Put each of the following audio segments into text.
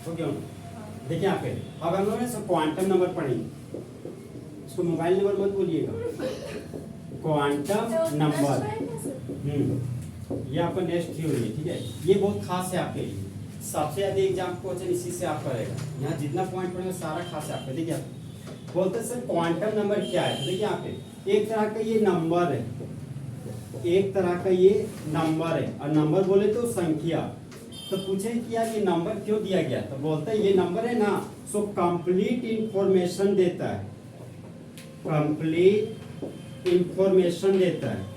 हो गया। देखिए यहाँ पे अब हम लोग ना क्वांटम नंबर पढ़ेंगे। इसको मोबाइल नंबर मत बोलिएगा, क्वांटम नंबर। ये आपका नेक्स्ट थ्योरी है, ठीक है। ये बहुत खास है आपके लिए, सबसे ज्यादा एग्जाम क्वेश्चन इसी से आप करेगा। यहाँ जितना पॉइंट पढ़ेगा सारा खास है आपका। देखिए बोलते सर क्वांटम नंबर क्या है, तो देखिए यहाँ पे एक तरह का ये नंबर है, एक तरह का ये नंबर है, और नंबर बोले तो संख्या। तो पूछे कि यार ये नंबर क्यों दिया गया, तो बोलते हैं ये नंबर है ना सो कंप्लीट इंफॉर्मेशन देता है, कंप्लीट इंफॉर्मेशन देता है,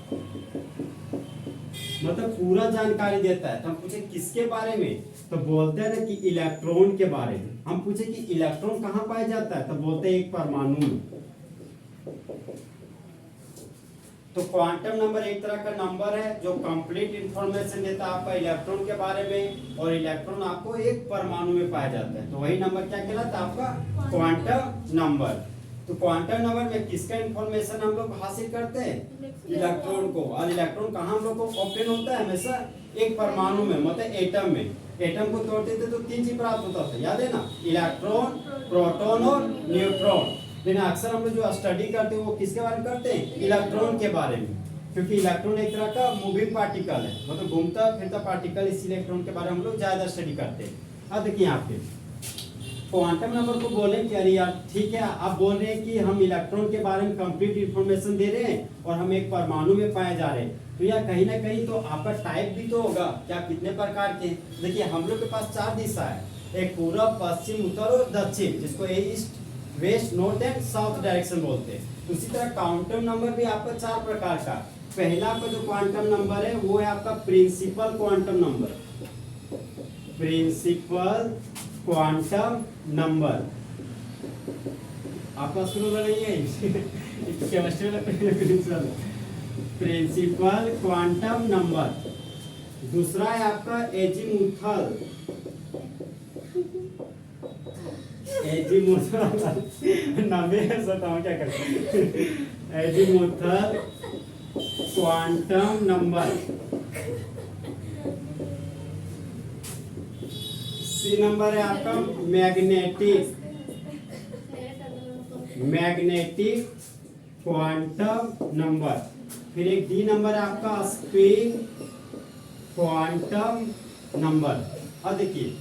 मतलब पूरा जानकारी देता है। तो हम पूछे किसके बारे में, तो बोलते हैं ना कि इलेक्ट्रॉन के बारे में। हम पूछे कि इलेक्ट्रॉन कहाँ पाया जाता है, तो बोलते हैं एक परमाणु में। तो क्वांटम नंबर एक तरह का नंबर है जो कंप्लीट इंफॉर्मेशन देता है आपका इलेक्ट्रॉन के बारे में, और इलेक्ट्रॉन आपको एक परमाणु में पाया जाता है। तो वही नंबर क्या कहलाता है आपका क्वांटम नंबर। तो क्वांटम नंबर में किसका इंफॉर्मेशन हम लोग हासिल करते हैं, इलेक्ट्रॉन को। और इलेक्ट्रॉन कहाँ हम लोग को ओपन होता है, हमेशा एक परमाणु में, मतलब एटम में। एटम को तोड़ते थे तो 3 चीज प्राप्त होता था, याद है ना, इलेक्ट्रॉन, प्रोटॉन और न्यूट्रॉन। लेकिन अक्सर हम लोग जो स्टडी करते हैं वो किसके बारे में करते हैं, इलेक्ट्रॉन के बारे में, क्योंकि इलेक्ट्रॉन एक तरह का मूविंग पार्टिकल है, मतलब घूमता फिरता पार्टिकल, इसी इलेक्ट्रॉन के बारे में हम लोग ज्यादा स्टडी करते हैं। अब देखिए यहाँ पे क्वांटम नंबर को बोले कि अरे यार ठीक है, आप बोल रहे हैं कि हम इलेक्ट्रॉन के बारे में कंप्लीट इंफॉर्मेशन दे रहे हैं और हम एक परमाणु में पाए जा रहे हैं, तो यार कहीं ना कहीं तो आपका टाइप भी तो होगा, क्या कितने प्रकार के। देखिए हम लोग के पास 4 दिशा है, एक पूरब, पश्चिम, उत्तर और दक्षिण, जिसको east, west, north and south direction बोलते हैं। उसी तरह क्वांटम नंबर भी आपका 4 प्रकार का। पहला आपका जो क्वांटम नंबर है वो है आपका principal quantum number, principal quantum number. आपका शुरू बनाइए केमिस्ट्री में प्रिंसिपल क्वांटम नंबर। दूसरा है आपका एजीमुथल, नाम है बताओ क्या करते, एजीमुथल क्वांटम नंबर। सी नंबर है आपका मैग्नेटिक, मैग्नेटिक क्वांटम नंबर। फिर एक डी नंबर है आपका स्पिन क्वांटम नंबर। अब देखिए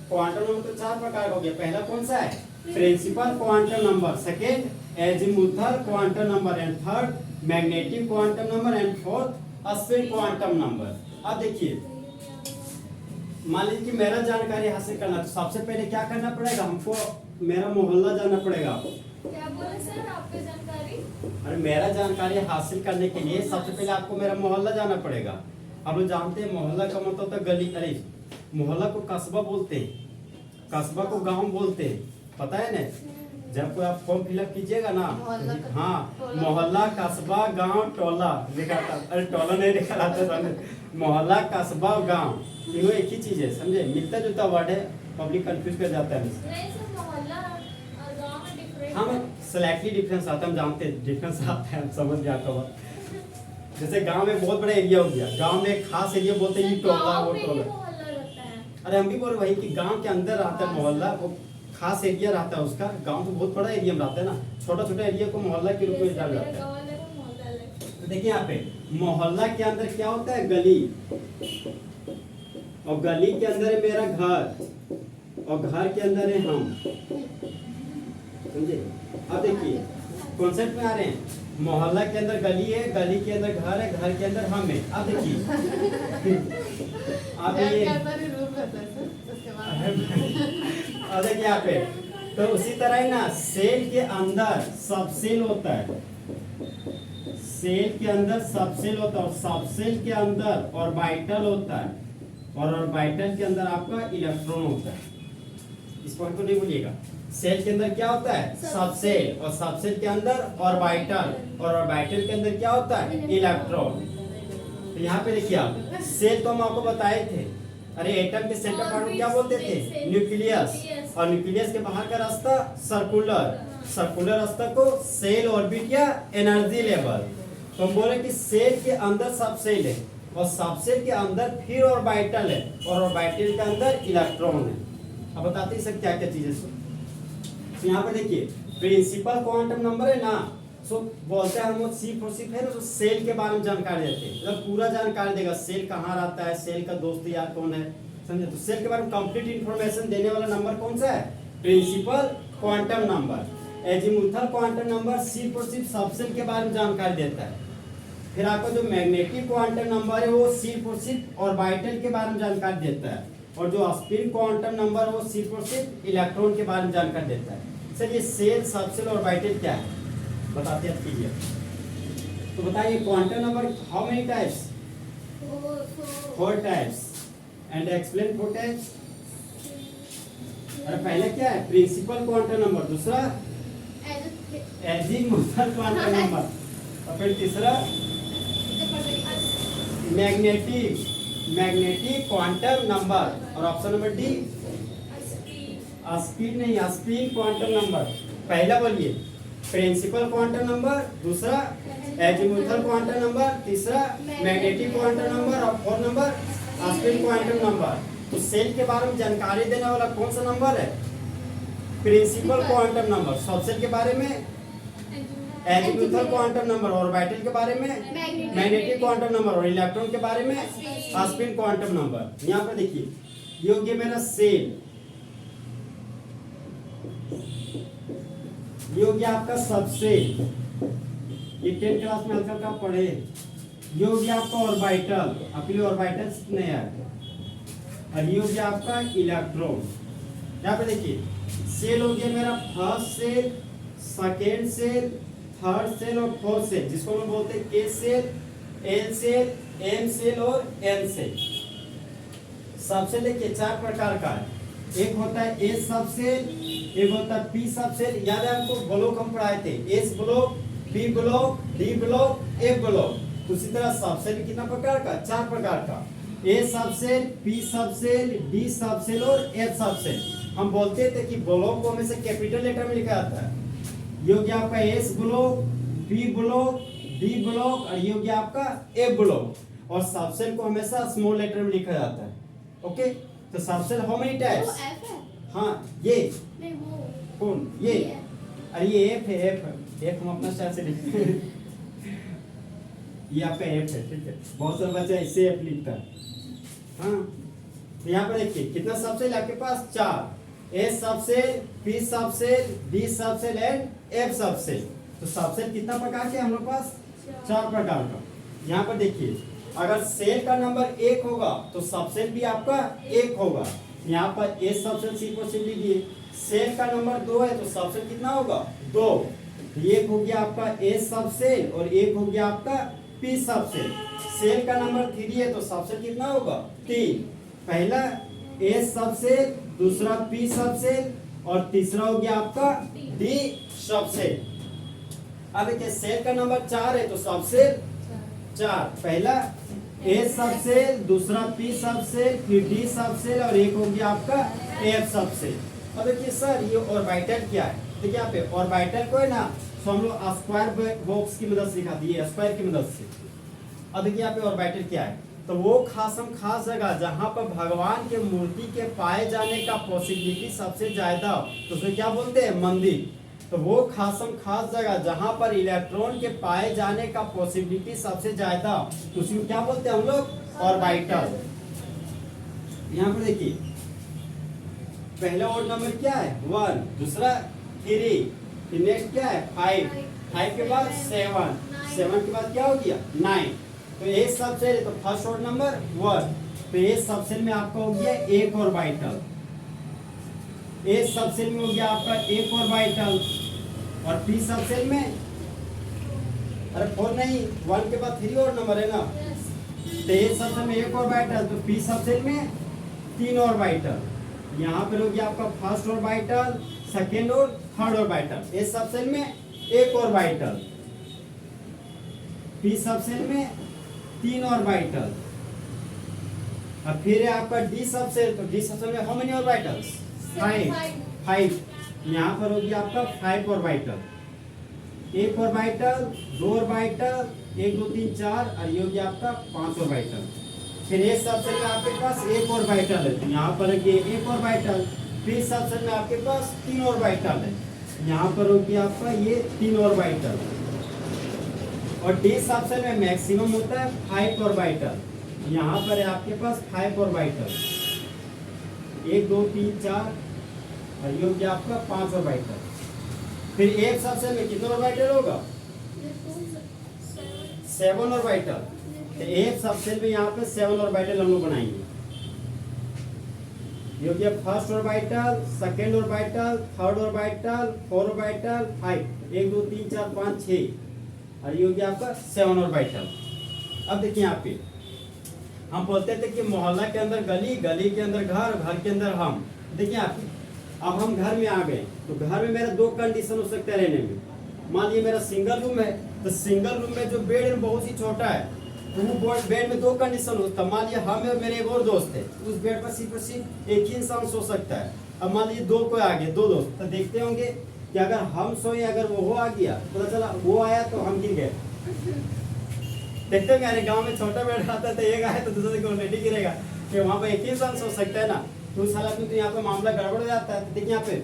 क्वांटम नंबर तो 4 प्रकार हो गया। पहला कौन सा है, principal quantum number, second azimuthal quantum number, and third magnetic quantum number, and fourth spin quantum number. अब देखिए मान लीजिए कि मेरा जानकारी हासिल करना, तो सबसे पहले क्या करना पड़ेगा हमको, मेरा मोहल्ला जाना पड़ेगा। क्या बोले सर आपकी जानकारी? अरे मेरा जानकारी हासिल करने के लिए सबसे पहले आपको मेरा मोहल्ला जाना पड़ेगा। आप लोग जानते हैं मोहल्ला का मतलब होता है गली, अरे मोहल्ला को कस्बा बोलते हैं, कस्बा को गांव बोलते हैं, पता है ना। जब कोई आप फॉर्म फिलअप कीजिएगा ना, हाँ मोहल्ला, कस्बा, गांव, टोला लिखा था, अरे टोला नहीं लिखा था, मोहल्ला, कस्बा, गांव तीनों एक ही चीज है, समझे, मिलता जुलता वर्ड है, पब्लिक कंफ्यूज कर जाता है। नहीं सर, मोहल्ला और गांव में डिफरेंस। हाँ स्लाइटली डिफरेंस आता है, हम जानते हैं डिफरेंस आता है, हम समझ गया आपका बात। जैसे गांव में बहुत बड़ा एरिया हो गया, गांव में एक खास एरिया बोलते हैं, ये टोला वो टोला। अरे हम भी बोल रहे वही कि गांव के अंदर रहता है मोहल्ला, वो खास एरिया रहता है उसका। गांव तो बहुत बड़ा एरिया में रहता है ना, छोटा छोटा एरिया को मोहल्ला के रूप में जाना जाता है। तो देखिए यहाँ पे मोहल्ला के अंदर क्या होता है, गली, और गली के अंदर है मेरा घर, और घर के अंदर है हम, समझे। अब देखिए कॉन्सेप्ट में आ रहे हैं, मोहल्ला के अंदर गली है, गली के अंदर घर है, घर के अंदर हम है। अब देखिए अब ये अब देखिए यहाँ पे, तो उसी तरह है ना, सेल के अंदर सब सेल होता है, सेल के अंदर सब सेल होता है, और सब सेल के अंदर ऑर्बिटल होता है, और ऑर्बिटल के अंदर आपका इलेक्ट्रॉन होता है। इस पॉइंट को नहीं भूलिएगा, सेल के अंदर क्या होता है, सब सेल, और सब सेल के अंदर ऑर्बिटल, और ऑर्बिटल के अंदर क्या होता है, इलेक्ट्रॉन। तो यहाँ पे देखिए आप, सेल तो हम आपको बताए थे, अरे एटम के सेंटर पार्ट को क्या बोलते थे, न्यूक्लियस, और न्यूक्लियस के बाहर का रास्ता सर्कुलर, सर्कुलर रास्ता को सेल ऑर्बिट या एनर्जी लेवल। तो हम बोले कि सेल के अंदर सब सेल है, और सब सेल के अंदर फिर ऑर्बिटल है, और ऑर्बिटल के अंदर इलेक्ट्रॉन है। अब बताते हैं सर क्या क्या चीजें सो। तो यहाँ पर देखिए प्रिंसिपल क्वांटम नंबर है ना, सो बोलते हैं हम लोग सी फॉर सिर्फ है ना, तो सेल के बारे में जानकारी देते हैं, मतलब पूरा जानकारी देगा, सेल कहाँ रहता है, सेल का दोस्त यार कौन है, समझे। तो सेल के बारे में कंप्लीट इंफॉर्मेशन देने वाला नंबर कौन सा है, principal quantum number. Azimuthal quantum number सिर्फ और सिर्फ सबसेल के बारे में जानकारी देता है। फिर आपका जो मैग्नेटिक क्वांटम नंबर है वो सिर्फ और सिर्फ ऑर्बिटल के बारे में जानकारी देता है, और जो स्पिन क्वांटम नंबर है वो सिर्फ और सिर्फ इलेक्ट्रॉन के बारे में जानकारी देता है। सर ये सेल, सबसेल और ऑर्बिटल क्या है बताते हैं क्लियर। तो बताइए quantum number how many types, 4 types, and explain 4 types. अरे पहले क्या है प्रिंसिपल क्वांटम नंबर, दूसरा एजीमुथल क्वांटम नंबर, और फिर तीसरा मैग्नेटिक क्वांटम नंबर, और ऑप्शन नंबर डी स्पीड नहीं स्पिन क्वांटम नंबर। पहला बोलिए प्रिंसिपल क्वांटम नंबर, दूसरा एजीमुथल क्वांटम नंबर, तीसरा मैग्नेटिक क्वांटम नंबर, और 4 नंबर स्पिन क्वांटम नंबर। तो सेल के बारे में जानकारी देने वाला कौन सा नंबर है, प्रिंसिपल क्वांटम नंबर। सबसेल के बारे में एजीमुथल क्वांटम नंबर, ऑर्बिटल के बारे में मैग्नेटिक क्वांटम नंबर, और इलेक्ट्रॉन के बारे में स्पिन क्वांटम नंबर। यहाँ पर देखिए ये हो गया मेरा सेल, ये हो गया आपका सबसेल, ये 10th क्लास में हल्का हल्का पढ़े। ये हो गया आपका ऑर्बिटल, आपके लिए ऑर्बिटल नहीं है, और ये हो गया आपका इलेक्ट्रॉन। यहाँ पे देखिए सेल हो गया मेरा first shell, second shell, third shell और फोर्थ सेल, जिसको हम बोलते हैं K shell, L shell, M shell और एन सेल। सबसेल देखिए 4 प्रकार का है, एक होता है एस सबसेल, एक होता है पी सबसेल, याद है आपको ब्लॉक हम पढ़ाए थे, S block, P block, D block, F block. उसी तरह सबसेल कितना प्रकार का, 4 प्रकार का, A subshell, P subshell, D subshell और एफ सबसेल। हम बोलते थे कि ब्लॉक को हमेशा कैपिटल लेटर में लिखा जाता है। ये हो गया आपका S block, P block, D block, और ये हो गया आपका एफ ब्लॉक, और सबसेल को हमेशा स्मॉल लेटर में लिखा जाता है। ओके, तो सबसेल हाउ मेनी टाइप्स, हाँ ये कौन, ये अरे ये एफ है, एफ हम अपना स्टाइल से लिखते हैं। ये आपका एफ है, ठीक है, बहुत सारे बच्चे इससे एफ लिखता है। हाँ तो यहाँ पर देखिए कितना सबसेल आपके पास, 4, S subshell, P subshell, D subshell and F subshell. तो सबसेल कितना प्रकार के हम लोग पास, 4 प्रकार का। यहाँ पर देखिए अगर सेल का नंबर 1 होगा तो सबसेल भी आपका 1 होगा। यहाँ पर एस सबसेल सी को सिर्फ लीजिए, सेल का नंबर 2 है तो सबसेल कितना होगा, 2। एक हो गया आपका एस सबसेल और एक हो गया आपका पी सबसेल। सेल का नंबर 3 है तो सबसेल कितना होगा, 3। पहला एस सबसेल, दूसरा पी सबसेल, और तीसरा हो गया आपका डी सबसेल। अब देखिए सेल का नंबर 4 है तो सबसेल 4, पहला एस सबसेल, दूसरा पी सबसेल, फिर डी सबसेल, और एक हो गया आपका एफ सबसेल। अब देखिए सर ये ऑर्बिटल क्या है, देखिए यहाँ पे ऑर्बिटल को है ना, तो हम लोग स्क्वायर बॉक्स की मदद से दिखा दिए, स्क्वायर की मदद से। अब देखिए यहाँ पे ऑर्बिटल क्या है, तो वो खास जगह जहाँ पर भगवान के मूर्ति के पाए जाने का पॉसिबिलिटी सबसे ज्यादा हो, तो उसमें क्या बोलते हैं, मंदिर। तो वो खास जगह जहाँ पर इलेक्ट्रॉन के पाए जाने का पॉसिबिलिटी सबसे ज्यादा, तो उसी को क्या बोलते हैं हम लोग, ऑर्बिटल। यहाँ पर देखिए पहला ऑड नंबर क्या है, 1, दूसरा 3, फिर नेक्स्ट क्या है 5, 5 के बाद 7, 7 के बाद क्या हो गया 9। तो ए सबसेल है तो फर्स्ट ऑड नंबर 1, तो ए सबसेल में आपका हो गया 1 ऑर्बिटल। ए सबसेल में हो गया आपका 1 ऑर्बिटल, और पी सबसेल में अरे 4 नहीं, 1 के बाद 3 और नंबर है ना, तो ए सबसेल में 1 ऑर्बिटल, तो पी सबसेल में 3 ऑर्बिटल। यहाँ पे हो गया आपका फर्स्ट ऑर्बिटल, सेकेंड और थर्ड ऑर्बिटल। ए सबसेल में 1 ऑर्बिटल, पी सबसेल में 3 ऑर्बिटल, और फिर है आपका डी सबसेल, तो डी सबसेल में हाउ मेनी ऑर्बिटल्स, 5। यहाँ पर हो गया आपका 5 ऑर्बिटल, 1 ऑर्बिटल, 2 ऑर्बिटल, 1 2 3 4, और ये हो गया आपका 5 ऑर्बिटल। फिर ए सबसेल में आपके पास 1 ऑर्बिटल है, तो यहाँ पर ये 1 ऑर्बिटल, पी सबसेट में आपके पास 3 ऑर्बिटल है, यहाँ पर होगी आपका ये 3 ऑर्बिटल, और डी सबसेट में मैक्सिमम होता है 5 ऑर्बिटल, यहाँ पर है आपके पास 5 ऑर्बिटल, 1 2 3 4, और ये हो गया आपका 5 ऑर्बिटल। फिर एक सबसेट में कितना ऑर्बिटल होगा? 7 ऑर्बिटल। तो एक सबसेट में यहाँ पे 7 ऑर्बिटल हम लोग बनाएंगे। ये हो गया first orbital, second orbital, third orbital, fourth orbital, 5, 1 2 3 4 5 6, और ये हो गया आपका 7 ऑर्बिटल। अब देखिए यहाँ पे हम बोलते थे कि मोहल्ला के अंदर गली, गली के अंदर घर, घर के अंदर हम। देखिए आप, अब हम घर में आ गए तो घर में मेरा 2 कंडीशन हो सकते हैं रहने में। मान लीजिए मेरा सिंगल रूम है, तो सिंगल रूम में जो बेड है बहुत ही छोटा है, तो वो बेड में 2 कंडीशन होता है। मान लीजिए हम और मेरे एक और दोस्त है, उस बेड पर सिर्फ एक ही इंसान सो सकता है। अब मान लीजिए 2 कोई आ गए, 2 दोस्त, तो देखते होंगे कि अगर हम सोए, अगर वो आ गया, पता चला वो आया तो हम गिर गए। देखते हैं मेरे गांव में छोटा बेड आता है, तो एक आया तो दूसरे को ऑलरेडी गिरेगा, कि वहाँ पर एक ही इंसान सो सकता है ना, तो उस हालत में तो यहाँ पे मामला गड़बड़ हो जाता है। तो देखिए यहाँ पे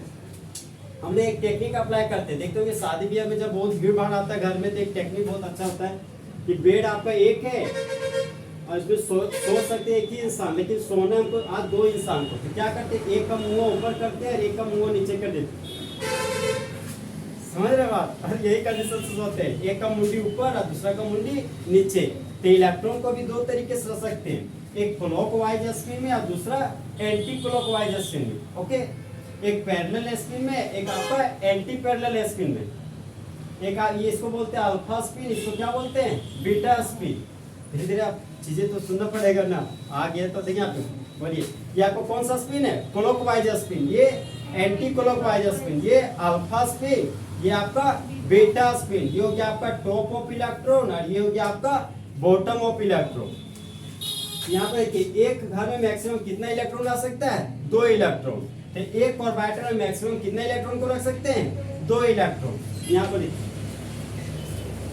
हमने एक टेक्निक अप्लाई करते हैं। देखते हो कि शादी ब्याह में जब बहुत भीड़ भाड़ आता है घर में, तो एक टेक्निक बहुत अच्छा होता है कि बेड आपका एक है और इसमें सो सकते हैं एक ही इंसान, लेकिन सोना हमको आज 2 इंसान को, तो क्या करते हैं, एक का मुंह ऊपर करते हैं और एक का मुंह नीचे कर देते हैं। समझ रहे बात? और यही कंडीशन से सोते हैं, एक का मुंडी ऊपर और दूसरा का मुंडी नीचे। तो इलेक्ट्रॉन को भी 2 तरीके से रख सकते हैं, एक क्लॉकवाइज स्पिन में और दूसरा एंटी क्लॉकवाइज स्पिन में। ओके, एक पैरेलल स्पिन में, एक आपका एंटी पैरेलल स्पिन में। एक ये इसको बोलते हैं अल्फा स्पिन, इसको क्या बोलते हैं, बीटा स्पिन। धीरे धीरे आप चीजें तो सुनना पड़ेगा ना, आ गया तो देखिए आप बोलिए, ये आपको कौन सा स्पिन है, क्लॉकवाइज स्पिन, ये एंटी क्लॉकवाइज स्पिन, ये अल्फा स्पिन, ये आपका बीटा स्पिन। ये हो गया आपका टॉप ऑफ इलेक्ट्रॉन और ये हो गया आपका बॉटम ऑफ इलेक्ट्रॉन। यहाँ पर देखिए एक घर में मैक्सिमम कितना इलेक्ट्रॉन रख सकता है, 2 इलेक्ट्रॉन। तो एक ऑर्बिटल में मैक्सिमम कितने इलेक्ट्रॉन को रख सकते हैं, 2 इलेक्ट्रॉन। यहाँ पर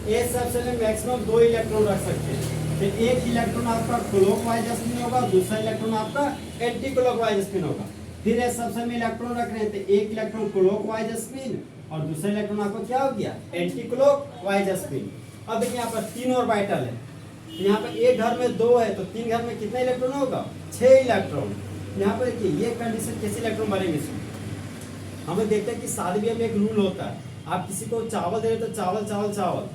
एक सबसेट में मैक्सिमम 2 इलेक्ट्रॉन रख सकते हैं। तो एक इलेक्ट्रॉन आपका क्लॉकवाइज स्पिन होगा, दूसरा इलेक्ट्रॉन आपका एंटी क्लॉकवाइज स्पिन होगा। फिर इस सबसेट में इलेक्ट्रॉन रख रहे हैं, तो एक इलेक्ट्रॉन क्लॉकवाइज स्पिन और दूसरा इलेक्ट्रॉन आपका क्या हो गया, एंटी क्लॉकवाइज स्पिन। अब देखिए यहाँ पर 3 ऑर्बिटल है, तो यहाँ पर एक घर में 2 है, तो 3 घर में कितना इलेक्ट्रॉन होगा, 6 इलेक्ट्रॉन। यहाँ पर देखिए ये कंडीशन कैसे इलेक्ट्रॉन बनेंगे। हमें देखते हैं कि शादी ब्याह में एक रूल होता है, आप किसी को चावल दे रहे तो चावल चावल चावल,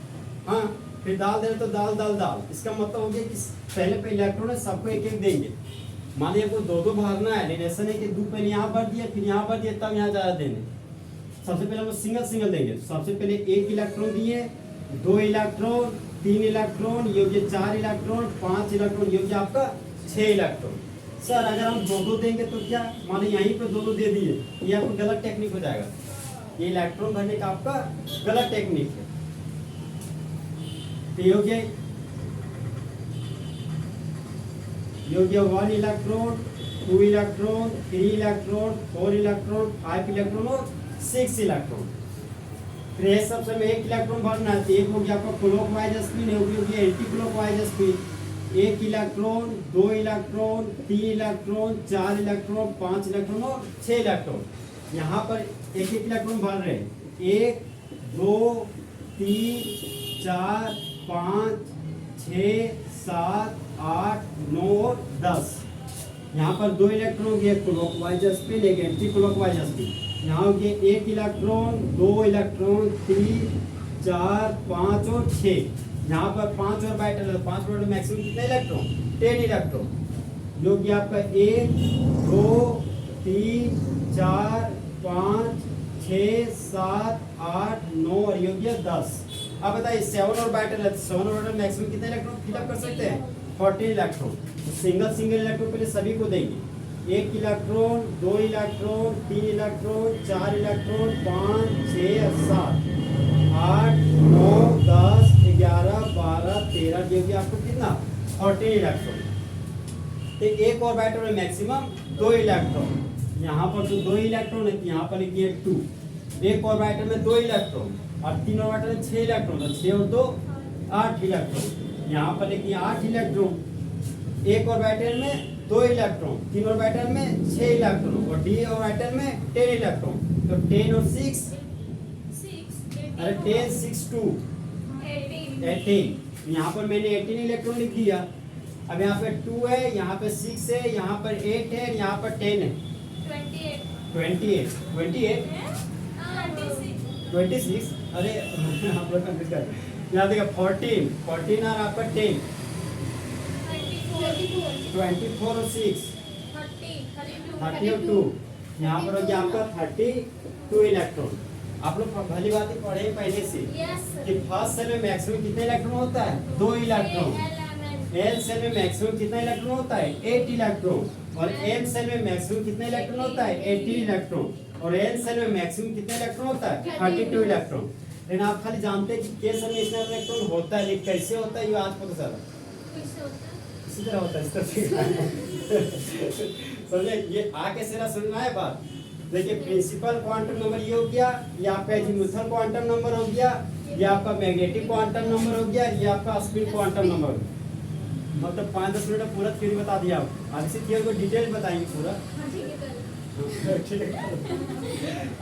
हाँ, फिर दाल दे रहे तो दाल दाल दाल। इसका मतलब हो गया कि पहले इलेक्ट्रॉन है सबको एक एक देंगे। मान लीजिए आपको 2 भरना है, लेकिन ऐसा नहीं कि 2 पहले यहाँ भर दिया फिर यहाँ भर दिया तब यहाँ ज़्यादा देने। सबसे पहले हम सिंगल सिंगल देंगे। सबसे पहले 1 इलेक्ट्रॉन दिए, 2 इलेक्ट्रॉन, 3 इलेक्ट्रॉन, ये हो गया 4 इलेक्ट्रॉन, 5 इलेक्ट्रॉन, ये हो गया आपका 6 इलेक्ट्रॉन। सर अगर हम 2-2 देंगे तो क्या, माने यहीं पे 2-2 दे दिए, ये आपको गलत टेक्निक हो जाएगा। ये इलेक्ट्रॉन भरने का आपका गलत टेक्निक है। तो ये हो गया 1 electron, 2 electron, 3 electron, 4 electron, 5 electron और 6 इलेक्ट्रॉन। फिर ये सबसे में 1 इलेक्ट्रॉन भरना है, तो एक हो गया आपका क्लॉकवाइज स्पिन, हो गया anti clockwise spin. 1 electron, 2 electron, 3 electron, 4 electron, 5 electron और 6 इलेक्ट्रॉन। यहाँ पर एक एक इलेक्ट्रॉन भर रहे हैं, 1 2 3 4 5 6 7 8 9 और 10। यहाँ पर 2 इलेक्ट्रॉन हो गए क्लॉकवाइज स्पिन, एक एंटी क्लॉकवाइज स्पिन। यहाँ हो गए 1 इलेक्ट्रॉन, 2 इलेक्ट्रॉन, 3 4 5 और 6। यहाँ पर 5 ऑर्बिटल है, 5 ऑर्बिटल मैक्सिमम कितने इलेक्ट्रॉन, 10 इलेक्ट्रॉन। जो कि आपका 1 2 3 4 5 6 7 8 9 और ये हो गया 10। अब बताइए 7 ऑर्बिटल है, 7 ऑर्बिटल मैक्सिमम कितने इलेक्ट्रॉन फिलअप कर सकते हैं, 40 इलेक्ट्रॉन। तो सिंगल सिंगल इलेक्ट्रॉन पहले सभी को देंगे, 1 इलेक्ट्रॉन, 2 इलेक्ट्रॉन, 3 इलेक्ट्रॉन, 4 इलेक्ट्रॉन, 5 6 7 8 9 10 11 12 13, ये भी आपको कितना 40 इलेक्ट्रॉन। तो एक ऑर्बिटल में मैक्सिमम 2 इलेक्ट्रॉन। यहाँ पर जो 2 इलेक्ट्रॉन है, यहाँ पर लिखिए 2। एक ऑर्बिटल में 2 इलेक्ट्रॉन और 3 ऑर्बिटल में 6 इलेक्ट्रॉन, तो 6 और 2 8 इलेक्ट्रॉन। यहाँ पर लिखिए 8 इलेक्ट्रॉन। एक ऑर्बिटल में 2 इलेक्ट्रॉन, 3 ऑर्बिटल में 6 इलेक्ट्रॉन और d ऑर्बिटल में 10 इलेक्ट्रॉन। तो 10 और 6 अरे 10 6 2 18। यहाँ पर मैंने 18 इलेक्ट्रॉन लिख दिया। अब यहाँ पे 2 है, यहाँ पे 6 है, यहाँ पर 8 है, यहाँ पर 10 है। 28 26 अरे आप लोग कंफ्यूज कर, यहाँ देखो 14 14 और आपका 10 24 और 6 30 और 2, यहाँ पर हो गया आपका 32 इलेक्ट्रॉन। आप लोग भली बात ही पढ़े पहले से कि फर्स्ट सेल में मैक्सिमम कितने इलेक्ट्रॉन होता है? 2 इलेक्ट्रॉन। एल सेल में मैक्सिमम कितना इलेक्ट्रॉन होता है? 8 इलेक्ट्रॉन। और एम सेल में मैक्सिमम कितना इलेक्ट्रॉन होता है? 80 इलेक्ट्रॉन। और एन सेल में मैक्सिमम कितना इलेक्ट्रॉन होता है? 32 इलेक्ट्रॉन। लेकिन आप खाली जानते हैं कि के सेल में इतना इलेक्ट्रॉन होता है, लेकिन कैसे होता है ये आज पता चला। इसी तरह होता है, इस तरह समझे? ये आके सेरा सुनना है बात। देखिए प्रिंसिपल क्वांटम नंबर ये हो गया, ये आपका एजीमुथल क्वांटम नंबर हो गया, ये आपका मैग्नेटिक क्वांटम नंबर हो गया, ये आपका स्पिन क्वांटम नंबर। मतलब 5-10 मिनट में पूरा थ्योरी बता दिया। आगे से थ्योरी को डिटेल बताएंगे पूरा।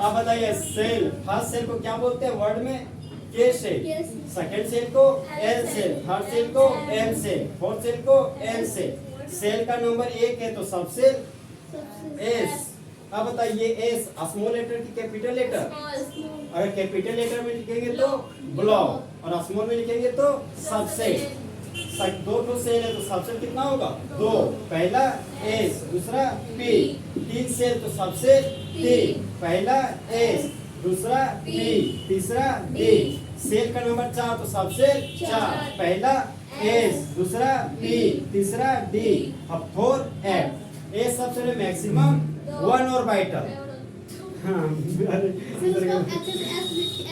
आप बताइए सेल, फर्स्ट सेल को क्या बोलते हैं वर्ड में? के सेल। सेकंड सेल को एल सेल, थर्ड सेल को एम सेल, फोर्थ सेल को एन सेल। सेल का नंबर 1 है तो सब सेल एस। अब बताइए एस स्मॉल लेटर की कैपिटल लेटर? अगर कैपिटल लेटर में लिखेंगे तो ब्लॉक और स्मॉल में लिखेंगे तो सबसेल। 2 सेल है तो सबसेल कितना होगा? 2। पहला एस, दूसरा पी। 3 सेल तो सबसेल 3। पहला एस, दूसरा पी, तीसरा डी। सेल का नंबर 4 तो सबसेल 4। पहला एस, दूसरा पी, तीसरा डी। अब 4 एफ। एस सबसे मैक्सिमम 1 ऑर्बिटल। हाँ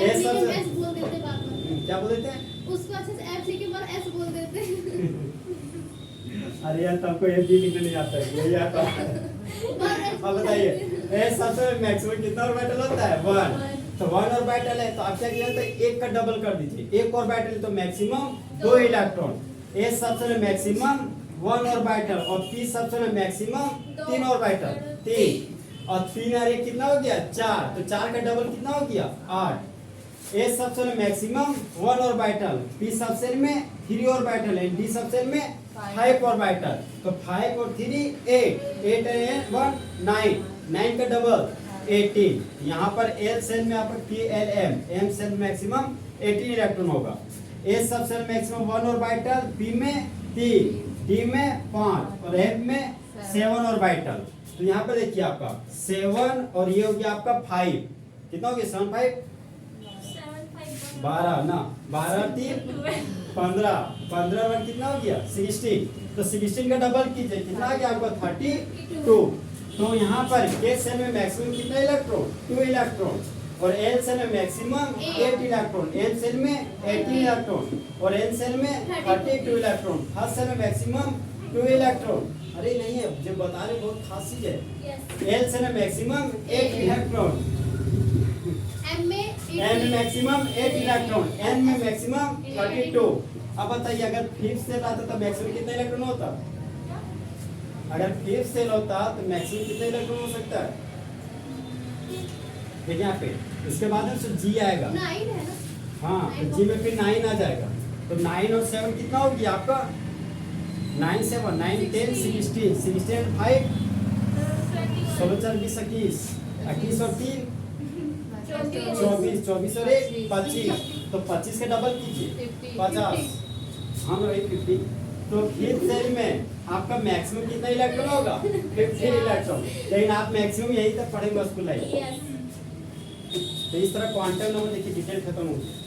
एस सबसे क्या बोल देते हैं? उसको अच्छे से एफ लिखे पर एस बोल देते हैं। अरे यार तुमको ये भी लिखने नहीं आता है, ये आता है। अब बताइए एस सबसे मैक्सिमम कितना ऑर्बिटल होता है? 1। तो 1 ऑर्बिटल है तो आप क्या कीजिए? तो 1 का डबल कर दीजिए। 1 ऑर्बिटल तो मैक्सिमम 2 इलेक्ट्रॉन। एस सबसे मैक्सिमम 1 ऑर्बिटल और पी सबसे मैक्सिमम 3 ऑर्बिटल 3। और 3 और 1 कितना हो गया? 4। तो 4 का डबल कितना हो गया? 8। एस सबसेल में मैक्सिमम 1 ऑर्बिटल, पी सबसेल में 3 ऑर्बिटल है, डी सबसेल में 5 ऑर्बिटल। तो 5 और 3 8, 8 and 1 9, 9 का डबल 18। यहाँ पर एल सेल में आपका PLM, M shell maximum 18 electron होगा। S subshell maximum 1 orbital, P में 3, डी में 5 और एफ में 7 ऑर्बिटल। तो यहाँ पर देखिए आपका 7 और ये हो गया आपका 5। कितना हो गया? 7 5 12 ना, 12 3 15, 15 और कितना हो गया? 16। तो 16 का डबल कीजिए, कितना आ गया आपका? 32। तो यहाँ पर के सेल में मैक्सिमम कितना इलेक्ट्रॉन? 2 इलेक्ट्रॉन। और एल सेल में मैक्सिमम 8 इलेक्ट्रॉन, एम सेल में 18 इलेक्ट्रॉन और एन सेल में 32 इलेक्ट्रॉन। फर्स्ट सेल में मैक्सिमम 2 इलेक्ट्रॉन। अरे नहीं है, जो बता रहे बहुत खास चीज है। एल सेल में मैक्सिमम 8 इलेक्ट्रॉन, एम में मैक्सिमम 8 इलेक्ट्रॉन, एन में मैक्सिमम 32। अब बताइए अगर 5th सेल आता तो मैक्सिमम कितना इलेक्ट्रॉन होता? अगर 5th सेल होता तो मैक्सिमम कितना इलेक्ट्रॉन हो सकता है? देखिए यहाँ पे इसके बाद में जी आएगा। 9 है ना? हाँ तो जी में फिर 9 आ जाएगा। तो 9 और 7 कितना हो गया आपका? 9 7 9 10 16, 16 and 5 16 4 20 21, 21 और 3 24, 24 और 1 25। तो 25 के डबल कीजिए 50। हाँ भाई 50। तो 5th सेल में आपका मैक्सिमम कितना इलेक्ट्रॉन होगा? 15 इलेक्ट्रॉन। लेकिन आप मैक्सिमम यही तक पढ़ेंगे स्कूल लाइफ। तो इस तरह क्वांटम नंबर देखिए डिटेल खत्म हो गई।